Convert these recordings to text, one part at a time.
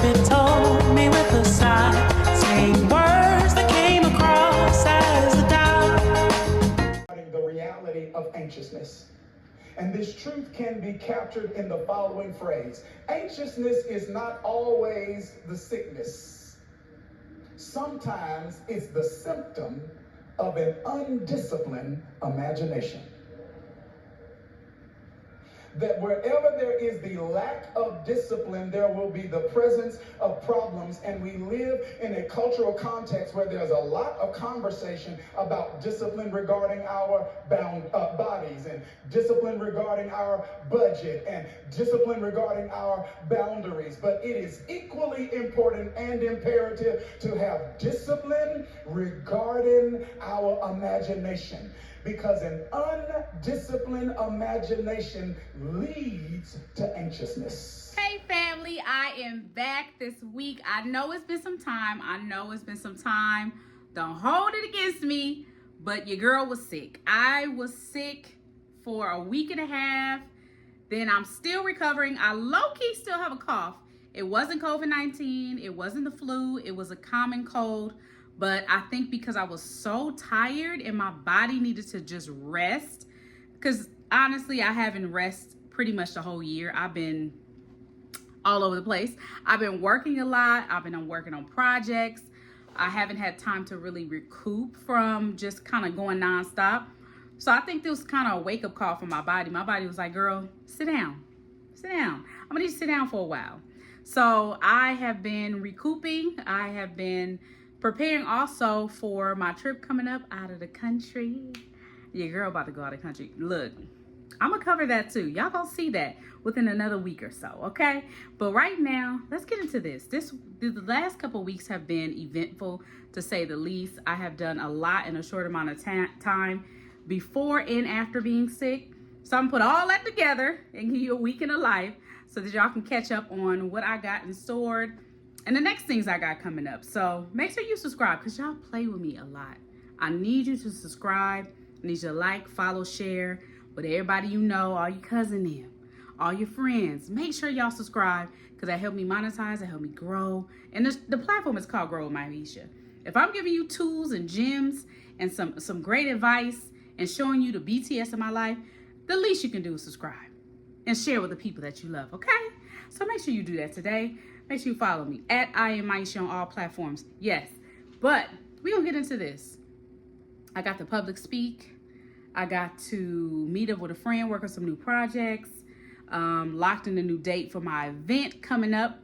baby told me with a sigh, saying words that came across as a doubt. The reality of anxiousness. And this truth can be captured in the following phrase. Anxiousness is not always the sickness. Sometimes it's the symptom of an undisciplined imagination. That wherever there is the lack of discipline, there will be the presence of problems. And we live in a cultural context where there's a lot of conversation about discipline regarding our bodies, and discipline regarding our budget, and discipline regarding our boundaries. But it is equally important and imperative to have discipline regarding our imagination. Because an undisciplined imagination leads to anxiousness. Hey family, I am back this week. I know it's been some time. Don't hold it against me, but your girl was sick. I was sick for a week and a half. Then I'm still recovering. I low-key still have a cough. It wasn't COVID-19. It wasn't the flu. It was a common cold. But I think because I was so tired and my body needed to just rest, because honestly, I haven't rested pretty much the whole year. I've been all over the place. I've been working a lot. I've been working on projects. I haven't had time to really recoup from just kind of going nonstop. So I think this was kind of a wake-up call for my body. My body was like, girl, sit down. Sit down. I'm going to need to sit down for a while. So I have been recouping. I have been preparing also for my trip coming up out of the country. Your girl about to go out of the country. Look, I'm gonna cover that too. Y'all gonna see that within another week or so, okay? But right now, let's get into this. The last couple of weeks have been eventful, to say the least. I have done a lot in a short amount of time before and after being sick. So I'm gonna put all that together and give you a week in a life so that y'all can catch up on what I got in store and the next things I got coming up. So make sure you subscribe, because y'all play with me a lot. I need you to subscribe. I need you to like, follow, share with everybody you know, all your cousin them, all your friends. Make sure y'all subscribe, because that help me monetize, that help me grow. And the platform is called Grow with Miesha. If I'm giving you tools and gems and some great advice and showing you the BTS of my life, the least you can do is subscribe and share with the people that you love, okay? So make sure you do that today. Make sure you follow me at I am Miesha on all platforms. Yes, but we're going to get into this. I got to public speak. I got to meet up with a friend, work on some new projects. Locked in a new date for my event coming up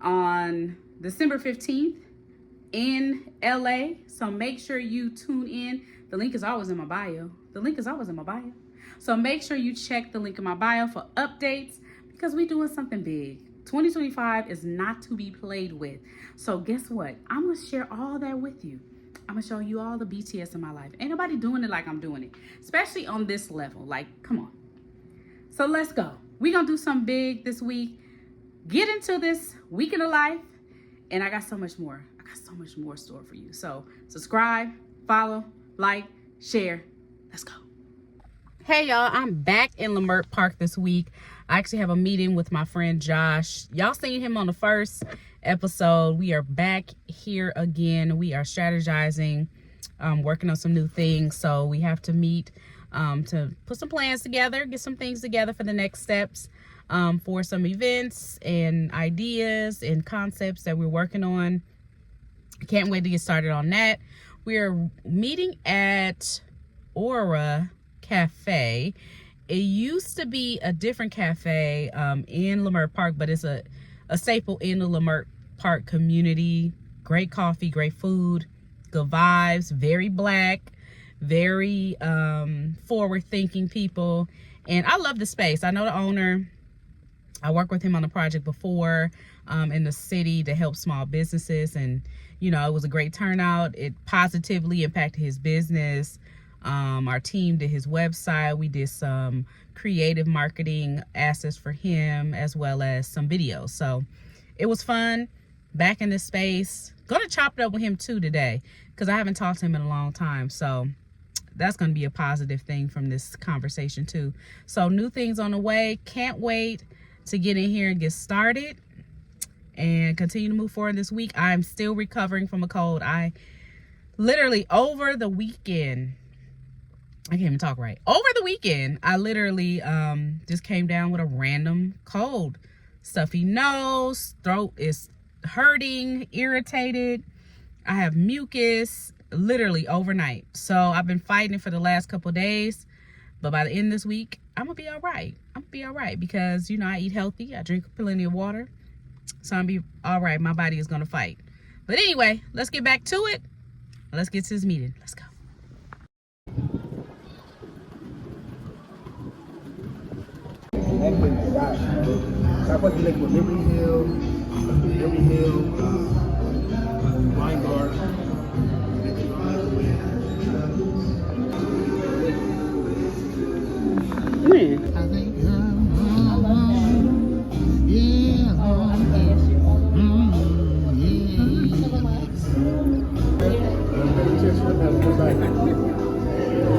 on December 15th in LA. So make sure you tune in. The link is always in my bio. So make sure you check the link in my bio for updates, because we're doing something big. 2025 is not to be played with. So guess what? I'm going to share all that with you. I'm going to show you all the BTS in my life. Ain't nobody doing it like I'm doing it, especially on this level. Like, come on. So let's go. We're going to do something big this week. Get into this week in the life. And I got so much more. Store for you. So subscribe, follow, like, share. Let's go. Hey y'all, I'm back in Leimert Park this week. I actually have a meeting with my friend Josh. Y'all seen him on the first episode. We are back here again. We are strategizing, working on some new things. So we have to meet to put some plans together, get some things together for the next steps, for some events and ideas and concepts that we're working on. Can't wait to get started on that. We're meeting at Aura Cafe. It used to be a different cafe in Leimert Park, but it's a staple in the Leimert Park community. Great coffee, great food, good vibes, very black, very forward-thinking people. And I love the space. I know the owner. I worked with him on a project before in the city to help small businesses. And, you know, it was a great turnout. It positively impacted his business. Our team did his website. We did some creative marketing assets for him, as well as some videos. So it was fun back in this space. Gonna chop it up with him too today, because I haven't talked to him in a long time. So that's going to be a positive thing from this conversation too. So new things on the way. Can't wait to get in here and get started. and continue to move forward this week. I'm still recovering from a cold. I literally over the weekend, I can't even talk right. Over the weekend, I literally just came down with a random cold. Stuffy nose, throat is hurting, irritated. I have mucus literally overnight. So I've been fighting it for the last couple of days. But by the end of this week, I'm going to be all right. I'm going to be all right because, you know, I eat healthy. I drink plenty of water. So I'm going to be all right. My body is going to fight. But anyway, let's get back to it. Let's get to this meeting. Let's go. I put the with Liberty Hill, Wine Bar. I think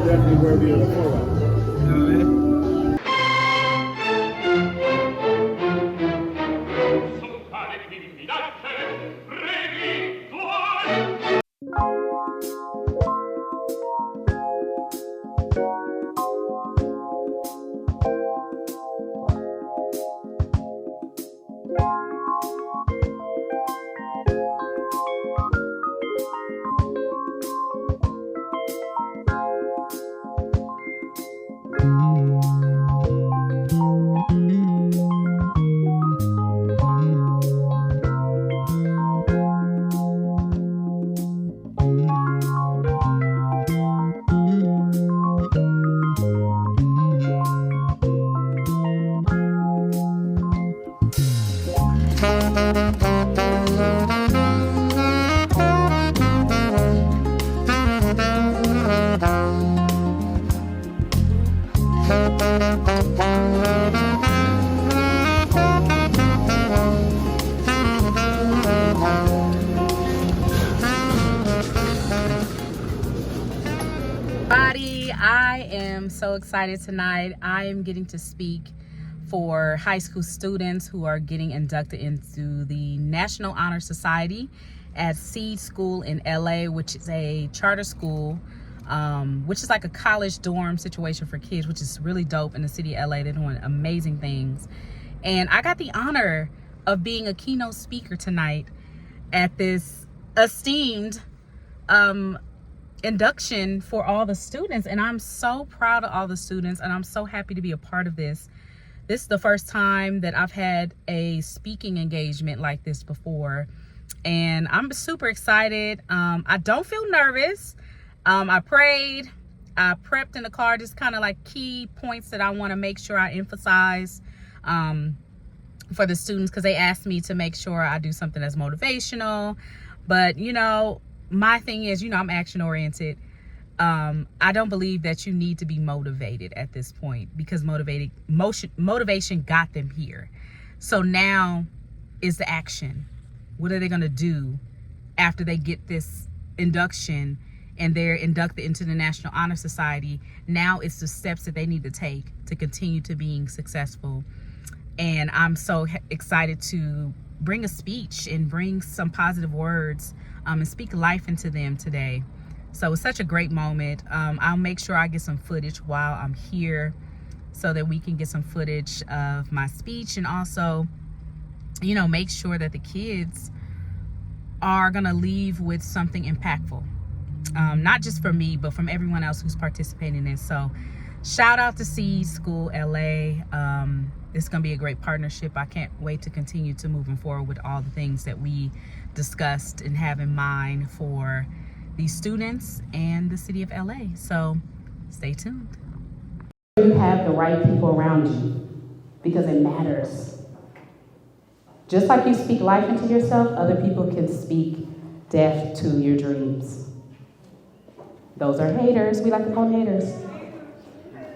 definitely worthy of a follow-up. I am so excited tonight. I am getting to speak for high school students who are getting inducted into the National Honor Society at Seed School in LA, which is a charter school, which is like a college dorm situation for kids, which is really dope in the city of LA. They're doing amazing things. And I got the honor of being a keynote speaker tonight at this esteemed induction for all the students, and I'm so proud of all the students, and I'm so happy to be a part of this. This is the first time that I've had a speaking engagement like this before, and I'm super excited. I don't feel nervous. I prayed, I prepped in the car, just kind of like key points that I want to make sure I emphasize for the students, because they asked me to make sure I do something that's motivational. But you know, my thing is, you know, I'm action oriented. I don't believe that you need to be motivated at this point, because motivation got them here. So now is the action. What are they going to do after they get this induction and they're inducted into the National Honor Society? Now it's the steps that they need to take to continue to being successful. And I'm so excited to bring a speech and bring some positive words and speak life into them today. So it's such a great moment. I'll make sure I get some footage while I'm here so that we can get some footage of my speech, and also, you know, make sure that the kids are gonna leave with something impactful. Not just for me, but from everyone else who's participating in this. So shout out to Seed School LA. It's gonna be a great partnership. I can't wait to continue to moving forward with all the things that we discussed and have in mind for these students and the city of LA. So stay tuned. You have the right people around you, because it matters. Just like you speak life into yourself, other people can speak death to your dreams. Those are haters. We like to call them haters.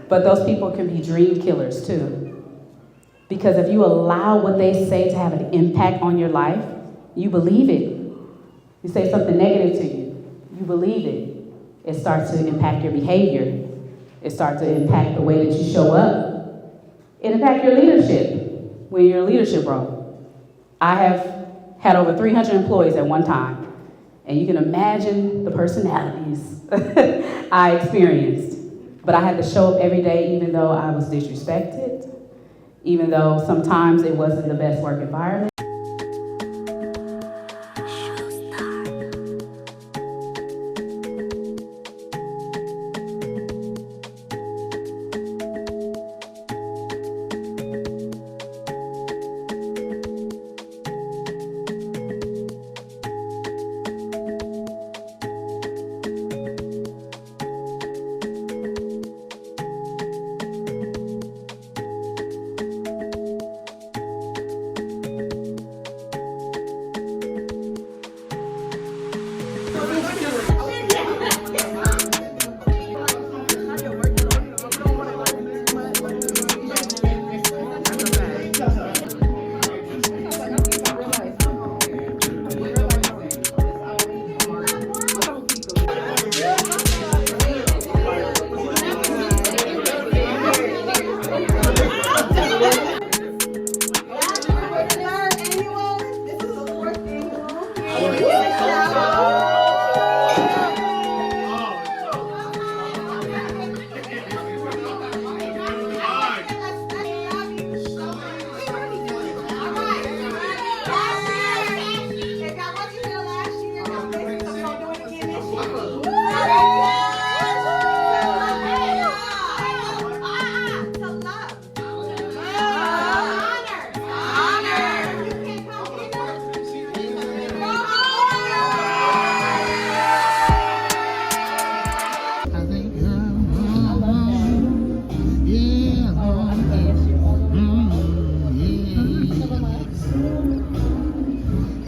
But those people can be dream killers too. Because if you allow what they say to have an impact on your life, you believe it. You say something negative to you, you believe it. It starts to impact your behavior. It starts to impact the way that you show up. It impacts your leadership when you're in a leadership role. I have had over 300 employees at one time. And you can imagine the personalities I experienced. But I had to show up every day even though I was disrespected, even though sometimes it wasn't the best work environment.